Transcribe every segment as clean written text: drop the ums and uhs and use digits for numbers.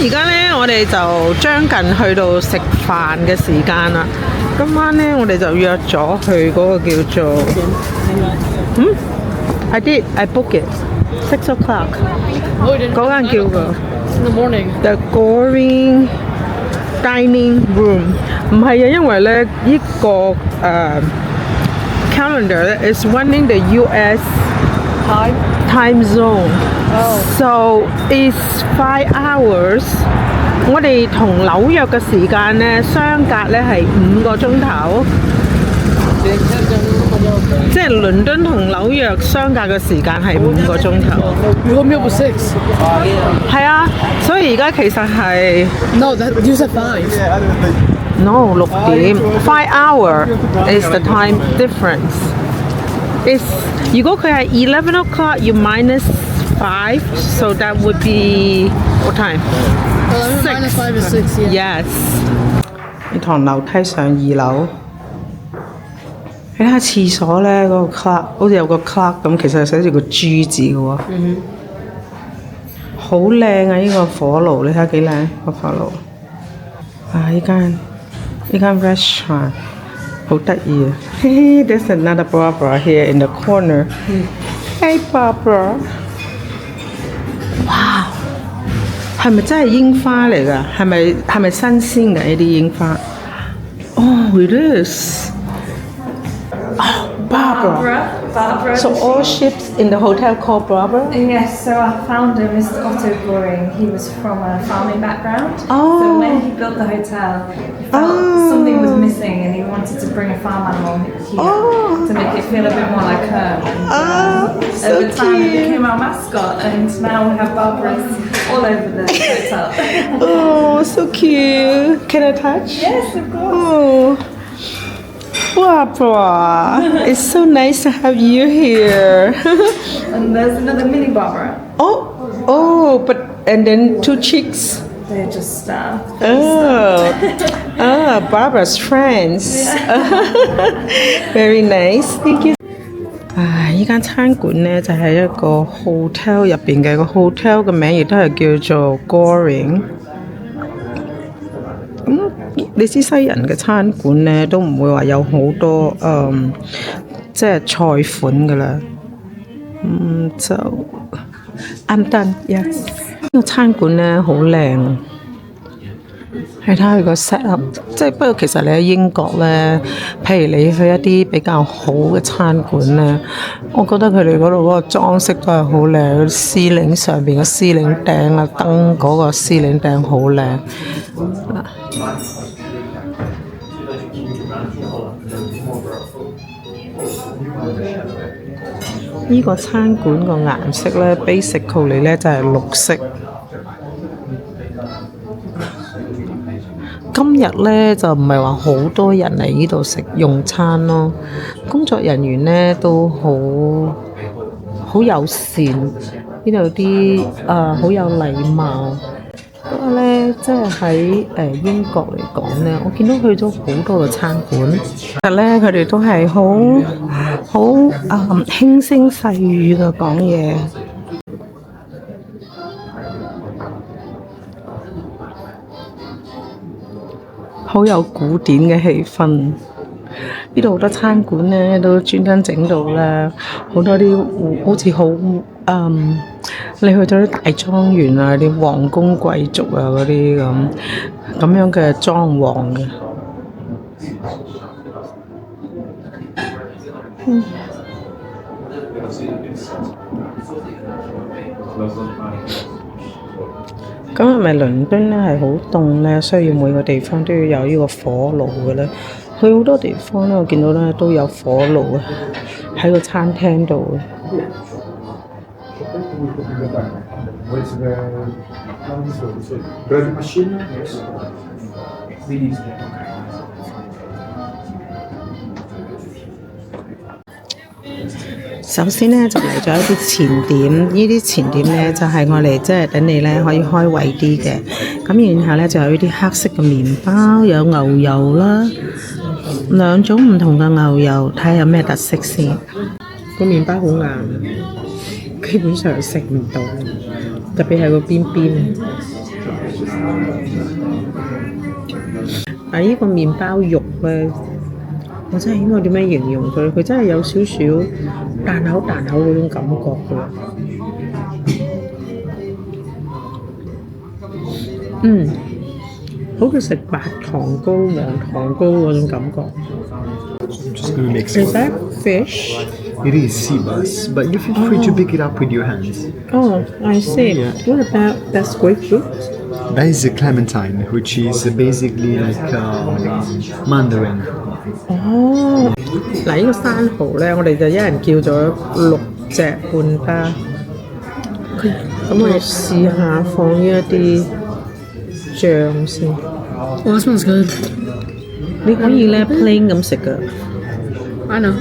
而家咧，我哋就將近去到食飯嘅時間啦。今晚咧，我哋就約咗去嗰個叫做I book it 6 o'clock 嗰間叫個 In the morning. The Goring Dining Room。唔係啊，因為咧呢個calendar 咧 is running the US time zone。So it's 5 hours。我哋同紐約嘅時間咧相隔咧係5個鐘頭，即係倫敦同紐約相隔嘅時間係5個鐘頭。You told me it was 6. 係啊，所以而家其實係 No, you said 5. no 6點，5 hour is the time difference。Is 如果佢係11 o'clock，you minus 5， so that would be what time？ 11 minus 5 is 6, yeah. Yes。呢堂樓梯上2樓，你睇下廁所咧嗰個 clock， 好似有個 clock 咁，其實係寫住個 G 字嘅喎。好靚啊！呢個火爐，你睇下幾靚個火爐。啊！呢間 restaurant 好得意啊！There's another Barbara here in the corner. Hey Barbara。哇！係咪真係櫻花嚟㗎？係咪新鮮嘅呢啲櫻花？Oh, it is. Oh, Barbara. So all ships in the hotel called Barbara? Yes, so our founder, Mr. Otto Goring, he was from a farming background. Oh. So when he built the hotel, he felt something was missing and he wanted to bring a farm animal here to make it feel a bit more like home. And, So over time it cute. became our mascot and now we have Barbaras all over the hotel. Oh, so cute. Can I touch? Yes, of course. Oh. Barbara, it's so nice to have you here. And there's another mini Barbara. but and then 2 chicks. They're just Barbara's friends. Very nice. Thank you. 依間餐館呢就係一個 hotel 入邊嘅，個 hotel 嘅名亦都係叫做 Goring。你知西人嘅餐館呢都唔會話有好多即係菜款㗎啦。就 I'm done. Yes。呢個餐館呢好靚，你睇下佢個 set up， 即係不過其實你喺英國呢，譬如你去一啲比較好嘅餐館呢，我覺得佢哋嗰度嗰個裝飾都係好靚，司令上邊嘅司令頂啊，燈嗰個司令頂好靚。呢個餐館個顏色呢 basically 呢就係綠色。今日呢就唔係話好多人嚟呢度食用餐咯，工作人員呢都好友善，呢度啲好有禮貌。不過呢，即係喺英國嚟講呢，我見到去咗好多個餐館，其實呢佢哋都係好輕聲細語嘅講嘢。好有古典嘅氣氛，呢度好多餐館呢都專登整到咧，好多啲好似好你去到啲大莊園啊，啲皇宮貴族啊嗰啲咁樣嘅裝潢嘅。咁係咪倫敦咧係好凍咧，需要每個地方都要有呢個火爐嘅咧？去好多地方咧，我見到咧都有火爐啊，喺個餐廳度。首先呢，就嚟咗一啲前點，呢啲前點呢，就係我哋即係等你呢可以開胃啲嘅。咁然後呢，就有呢啲黑色嘅麵包，有牛油啦，2種唔同嘅牛油，睇下有咩特色先。個麵包好硬，基本上食唔到，特別係個邊邊。但呢個麵包肉咧，我真係應該點樣形容佢？佢真係有少少彈口彈口嗰種感覺嘅。好似食白糖糕、黃糖糕嗰種感覺。I'm just gonna make Is some. that fish? It is sea bass, but you feel free to pick it up with your hands. Oh, I see. What about that's grapefruit? That is a clementine, which is basically like mandarin. 哦，嗱，呢個生蠔咧，我哋就一人叫咗6隻半巴。咁我哋試下放呢一啲醬先。Oh, this smells good. 你可以咧 plain 咁食噶。I know.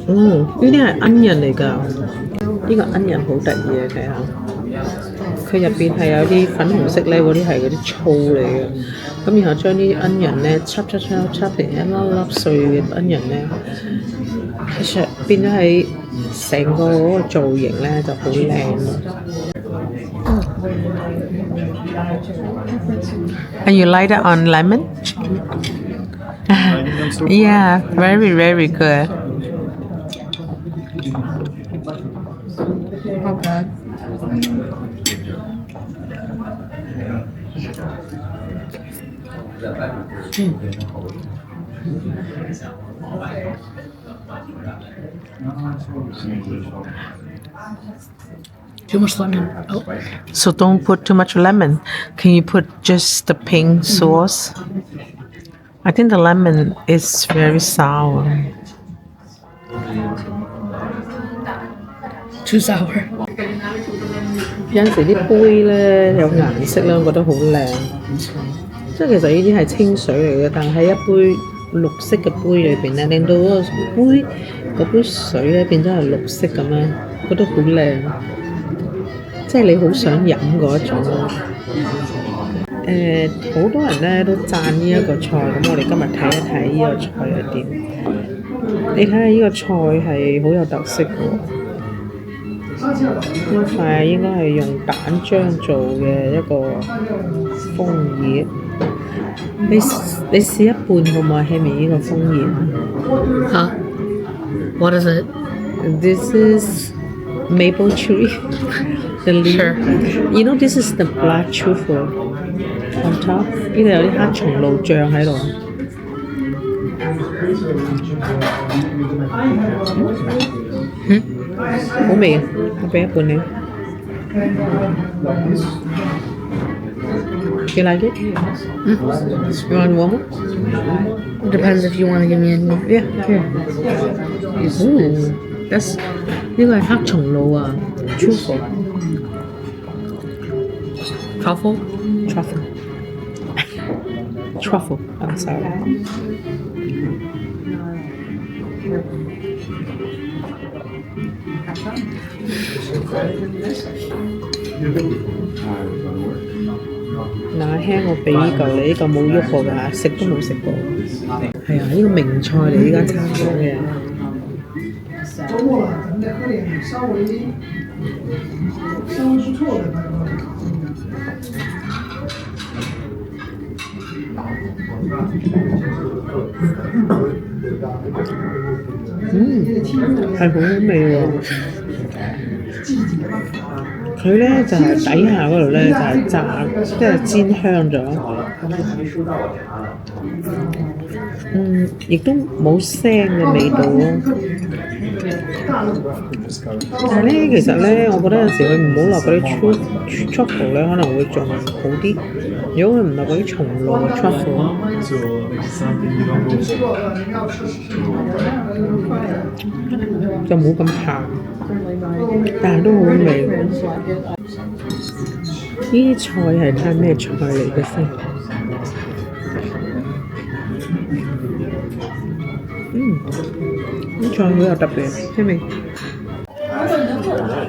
呢啲係 onion 嚟㗎。呢個 onion 好得意啊！睇下，佢入邊係有啲粉紅色咧，嗰啲係嗰啲醋嚟嘅。咁然後將啲 onion 咧輯成一粒粒碎嘅 onion 咧，其實變咗係成個嗰個造型咧就好靚咯。And you light it on lemon? Yeah, very, very good. Not bad. Too much lemon. Oh, So don't put too much lemon. Can you put just the pink sauce? I think the lemon is very sour. too sour. 有陣時啲杯咧有顏色咧，我覺得好靚。即係其實呢啲係清水嚟嘅，但係喺一杯綠色嘅杯裏邊咧，令到嗰杯水咧變咗係綠色咁樣，覺得好靚。即係你好想飲嗰一種咯。好多人咧都讚呢一個菜，咁我哋今日睇一睇呢個菜係點。你睇下呢個菜係好有特色嘅喎。呢塊應該係用蛋漿做嘅一個楓葉。你試一半好唔好啊？希美呢個楓葉。Huh? What is it? This is maple tree. The leaf. Sure. You know this is the black truffle on top. 呢度有啲黑松露醬喺度。好味啊！我俾一半你。You like it? You want one more? Depends if you want to give me any. Yeah, here. That's 呢個係黑松露啊 ，truffle。Truffle? Truffle. I'm sorry. 嗱，輕我俾呢嚿你，呢嚿冇喐過㗎，食都冇食過。係啊，呢個名菜嚟，呢間餐館嘅。係好好味喎！佢咧就係底下嗰度咧就係炸，即係煎香咗。亦都冇腥嘅味道咯。但係咧，其實咧，我覺得有時佢唔好落嗰啲 truffle 咧，可能會仲好啲。如果佢唔落嗰啲松露 truffle， 就冇咁鹹，但係都好味。呢啲菜係睇咩菜嚟嘅先？啲菜好有特別，聽明？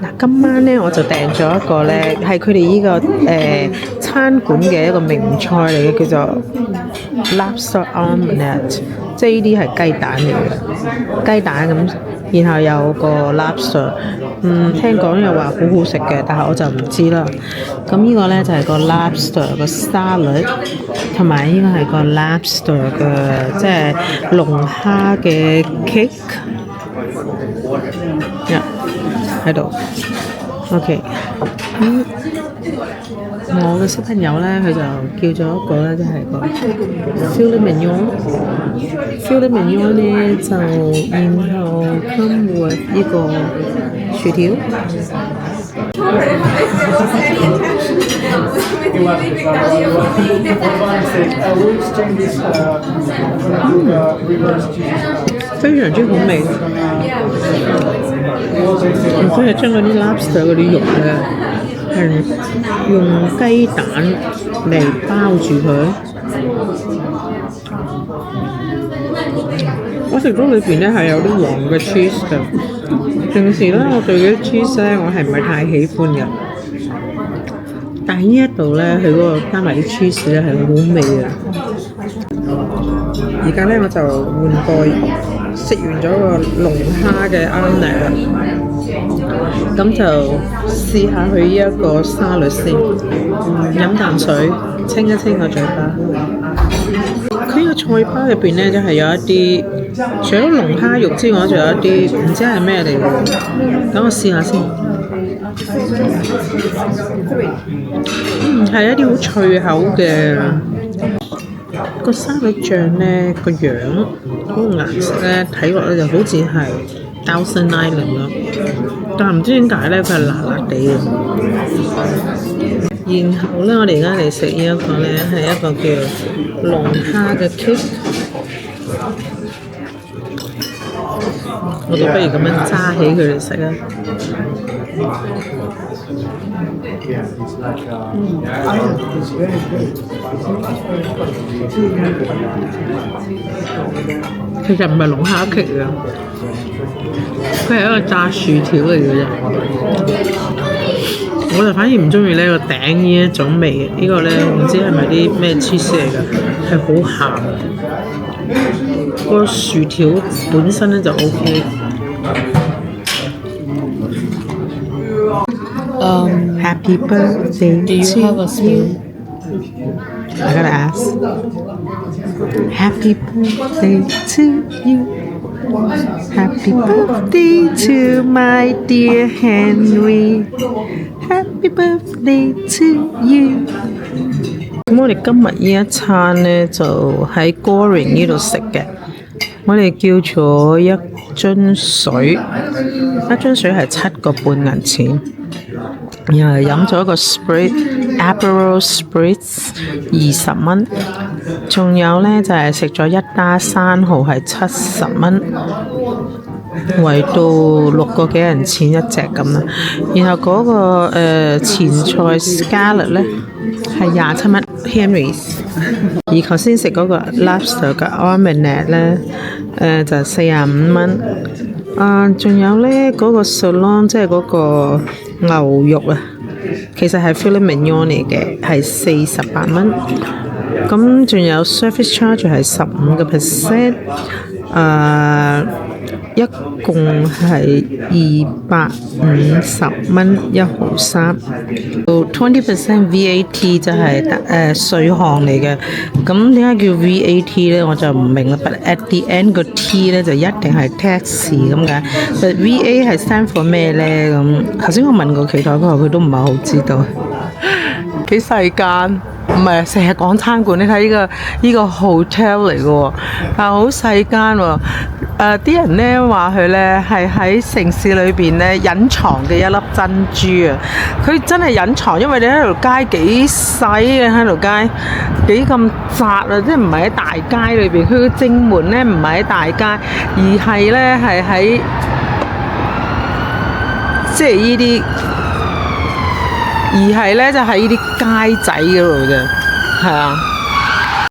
嗱，今晚咧我就訂咗一個咧，係佢哋呢個餐館嘅一個名菜嚟嘅，叫做 lobster omelette， 即係呢啲係雞蛋嚟嘅，雞蛋咁然後有個 lobster，聽講又話好好食嘅，但係我就唔知啦。咁呢個咧就係個 lobster 個 salad，同埋呢個係個 lobster 嘅即係龍蝦嘅 cake，喺度。OK，我嘅小朋友咧，佢就叫咗一個咧，即係個 filet mignon。filet mignon 咧就然後 come with 呢個薯條。非常之好味。佢係將嗰啲 lobster 嗰啲肉咧，係用雞蛋嚟包住佢。我食到裏邊咧係有啲黃嘅 cheese 嘅。平時咧我對嗰啲 cheese 咧我係唔係太喜歡嘅，但係呢一度咧佢嗰個加埋啲 cheese 咧係好味嘅。而家咧我就換個食完咗個龍蝦嘅啱嚟啦，咁就試下佢呢一個沙律先，飲啖水清一清個嘴巴。佢呢個菜包入邊咧，就係有一啲除咗龍蝦肉之外，仲有一啲唔知係咩嚟嘅。等我試下先。係一啲好脆口嘅個沙律醬咧，個樣嗰個顏色咧，睇落咧就好似係 Thousand Island 咯，但係唔知點解咧，佢係辣辣地嘅。然後咧，我哋而家嚟食呢一個咧，係一個叫龍蝦嘅 cake。我哋不如咁樣揸起佢嚟食啊！其實唔係龍蝦 cake 啊，佢係一個炸薯條嚟嘅啫。我就反而唔中意呢個頂呢一種味，呢個咧唔知係咪啲咩 cheese 嚟嘅，係好鹹。個薯條本身咧就 OK。Happy birthday Do you to have a spoon? I gotta ask. Happy birthday to you. Happy birthday to my dear Henry. Happy birthday to you. 咁我哋今日呢一餐呢，就喺 Goring 呢度食嘅。我哋叫咗一樽水，一樽水係7個半銀錢。然後飲咗一個 Aperol Spritz 20蚊，仲有呢，就係食咗一打生蠔係70蚊，圍到6個幾銀錢一隻咁啦。然後嗰、個前菜 Scallop 呢係27蚊 Henry's， 而頭先食嗰個 Lobster 嘅 Omelette 呢就45蚊。仲有呢嗰、個 Sirloin 即係嗰個牛肉啊，其實係 filet mignon 嚟嘅，係48蚊。咁仲有 service charge 係15%，一共係250蚊1毫3。20% VAT 就係稅項嚟嘅。咁點解叫 VAT 咧？我就唔明啦。But at the end 個 T 咧就一定係 tax 咁解。But VA 係 stand for 咩咧？咁頭先我問過其他，佢都唔係好知道。幾細間？唔係成日講餐館，你睇呢個 hotel 嚟嘅喎，但係好細間喎。啲人咧話佢咧係喺城市裏邊咧隱藏嘅一粒珍珠啊！佢真係隱藏，因為你喺條街幾細嘅，喺條街幾咁窄啊！即係唔係喺大街裏邊，佢嘅正門咧唔係喺大街，而係咧係喺即係呢啲。而係咧就喺呢啲街仔嗰度嘅，係啊。